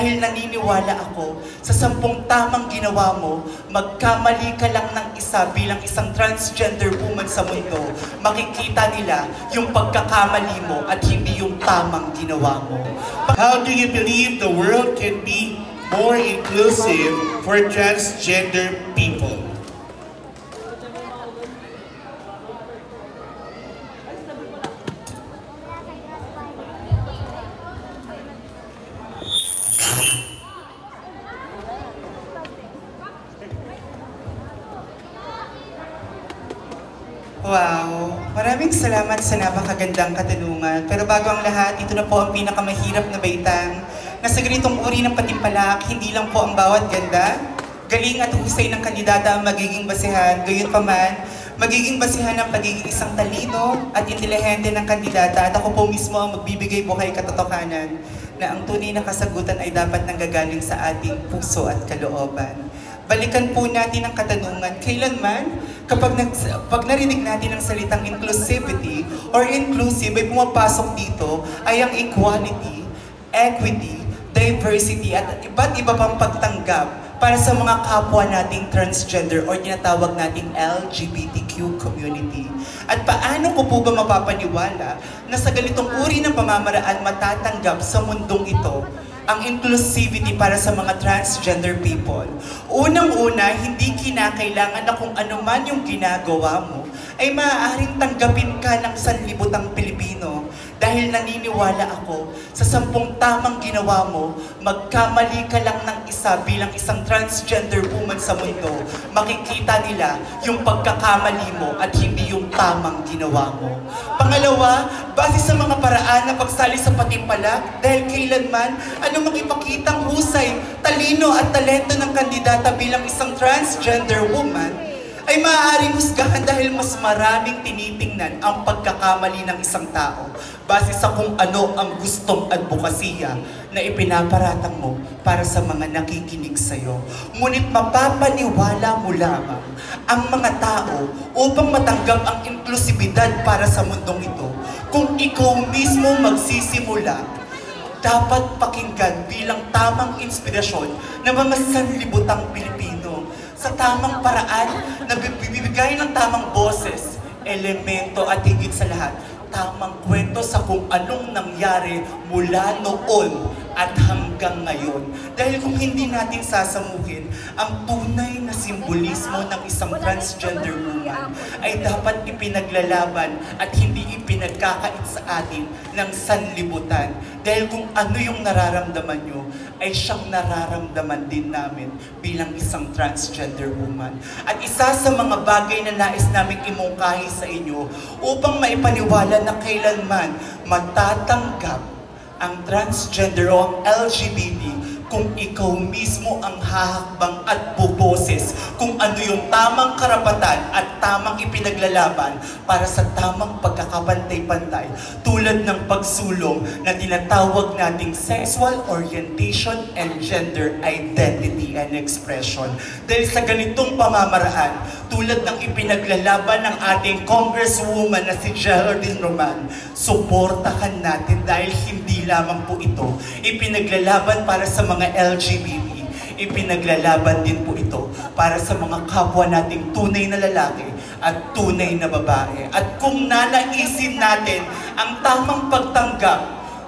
dahil naniniwala ako sa 10 tamang ginawa mo, magkamali ka lang ng isa bilang isang transgender woman sa mundo, makikita nila yung pagkakamali mo at hindi yung tamang ginawa mo. How do you believe the world can be more inclusive for transgender people? Wow! Maraming salamat sa napakagandang katanungan. Pero bago ang lahat, ito na po ang pinakamahirap na baitang na sa ganitong uri ng patimpalak, hindi lang po ang bawat ganda, galing at husay ng kandidata ang magiging basihan. Gayunpaman, magiging basihan ng pagiging isang talino at intelihente ng kandidata at ako po mismo ang magbibigay buhay katotohanan na ang tunay na kasagutan ay dapat nanggagaling sa ating puso at kalooban. Balikan po natin ang katanungan, kailanman kapag narinig natin ang salitang inclusivity or inclusive ay pumapasok dito ay ang equality, equity, diversity at iba't iba pang pagtanggap para sa mga kapwa nating transgender or tinatawag nating LGBTQ community. At paano ko po ba mapapaniwala na sa ganitong uri ng pamamaraan matatanggap sa mundong ito ang inclusivity para sa mga transgender people? Unang-una, hindi kinakailangan na kung ano man yung ginagawa mo ay maaaring tanggapin ka ng sanlibutang Pilipino. Dahil naniniwala ako sa 10 tamang ginawa mo, magkamali ka lang ng isa bilang isang transgender woman sa mundo, makikita nila yung pagkakamali mo at hindi yung tamang ginawa mo. Pangalawa, base sa mga paraan na pagsali sa patimpalak, dahil kailanman anumang ipakitang husay, talino at talento ng kandidata bilang isang transgender woman, ay maaaring husgahan dahil mas maraming tinitingnan ang pagkakamali ng isang tao base sa kung ano ang gustong advokasya na ipinaparatang mo para sa mga nakikinig sa'yo. Ngunit mapapaniwala mo lamang ang mga tao upang matanggap ang inklusibidad para sa mundong ito kung ikaw mismo magsisimula. Dapat pakinggan bilang tamang inspirasyon ng mga sanlibutang Pilipino sa tamang paraan na bibigay ng tamang boses, elemento at higit sa lahat, tamang kwento sa kung anong nangyari mula noon at hanggang ngayon. Dahil kung hindi natin sasamuhin ang tunay na simbolismo ng isang transgender woman ay dapat ipinaglalaban at hindi ipinagkakait sa atin ng sanlibutan. Dahil kung ano yung nararamdaman nyo, ay siyang nararamdaman din namin bilang isang transgender woman. At isa sa mga bagay na nais naming imungkahi sa inyo upang maipaniwala na kailanman matatanggap ang transgender o ang LGBT kung ikaw mismo ang hahakbang at buboses kung ano yung tamang karapatan at tamang ipinaglalaban para sa tamang pagkakapantay-pantay tulad ng pagsulong na tinatawag nating sexual orientation and gender identity and expression. Dahil sa ganitong pamamaraan, tulad ng ipinaglalaban ng ating Congresswoman na si Geraldine Roman, suportahan natin dahil hindi lamang po ito ipinaglalaban para sa mga LGBT, ipinaglalaban din po ito para sa mga kapwa nating tunay na lalaki at tunay na babae. At kung nanaisin natin ang tamang pagtanggap,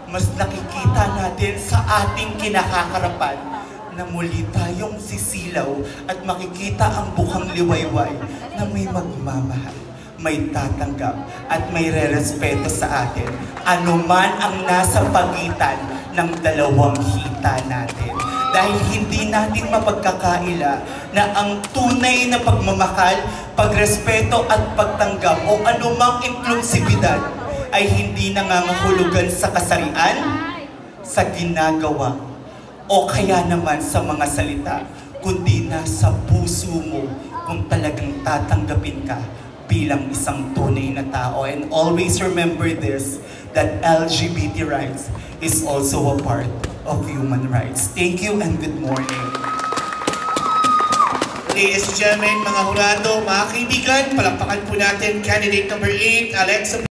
mas nakikita natin sa ating kinakaharapan na muli tayong sisilaw at makikita ang bukhang liwayway na may magmamahal, may tatanggap at may re-respeto sa atin, anuman ang nasa pagitan ng dalawang hita natin. Dahil hindi natin mapagkakaila na ang tunay na pagmamahal, pagrespeto at pagtanggap o anumang inklusibidad ay hindi nangangahulugan sa kasarian, sa ginagawa, o kaya naman sa mga salita, kundi nasa puso mo kung talagang tatanggapin ka bilang isang tunay na tao. And always remember this, that LGBT rights is also a part of human rights. Thank you and good morning. Ladies and gentlemen, mga hurado, mga kaibigan, palakpakan po natin candidate number 8, Alexa